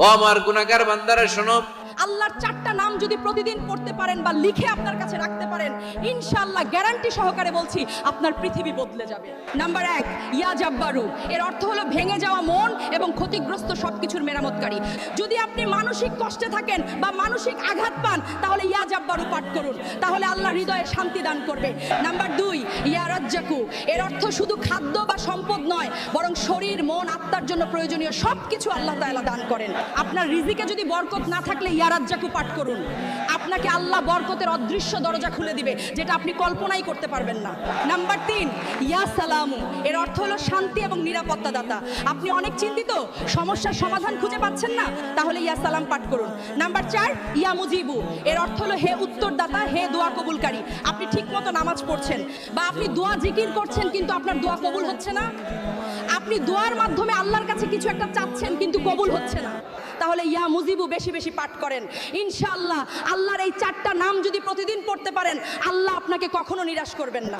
ও আমার গুনাহগার বান্দারা শোনো, আল্লাহর 4টা নাম যদি প্রতিদিন পড়তে পারেন বা লিখে আপনার কাছে রাখতে পারেন, ইনশাআল্লাহ গ্যারান্টি সহকারে বলছি আপনার পৃথিবী বদলে যাবে। নাম্বার 1, ইয়া জাব্বারু। এর অর্থ হলো ভেঙে যাওয়া মন এবং ক্ষতিগ্রস্ত সবকিছুর মেরামতকারী। যদি আপনি মানসিক কষ্টে থাকেন বা মানসিক আঘাত পান, তাহলে ইয়া জাব্বারু পাঠ করুন, তাহলে আল্লাহ হৃদয়ে শান্তি দান করবে। নাম্বার 2, ইয়া রাজ্জাকু। এর অর্থ শুধু খাদ্য বা সম্পদ নয়, বরং শরীর, মন, আত্মার জন্য প্রয়োজনীয় সবকিছু আল্লাহ তাআলা দান করেন। আপনার রিজিকে যদি বরকত না থাকলে ইয়া রাজ্জাকু পাঠ করুন, আপনাকে আল্লাহ বরকতের অদৃশ্য দরজা খুলে দিবে, যেটা আপনি কল্পনাই করতে পারবেন না। নাম্বার 3, ইয়া সালামু। এর অর্থ হলো শান্তি এবং নিরাপত্তা দাতা। আপনি অনেক চিন্তিত, সমস্যার সমাধান খুঁজে পাচ্ছেন না, তাহলে ইয়া সালাম পাঠ করুন। নাম্বার 4, ইয়া মুজিবু। এর অর্থ হলো হে উত্তরদাতা, হে দোয়া কবুলকারী। আপনি ঠিকমতো নামাজ পড়ছেন বা আপনি দোয়া জিকির করছেন কিন্তু আপনার দোয়া কবুল হচ্ছে না, আপনি দোয়ার মাধ্যমে আল্লাহর কাছে কিছু একটা চাচ্ছেন কিন্তু কবুল হচ্ছে না, তাহলে ইয়া মুজিবু বেশি বেশি পাঠ করেন। ইনশাআল্লাহ আল্লাহর এই 4টা নাম যদি প্রতিদিন পড়তে পারেন, আল্লাহ আপনাকে কখনো নিরাশ করবেন না।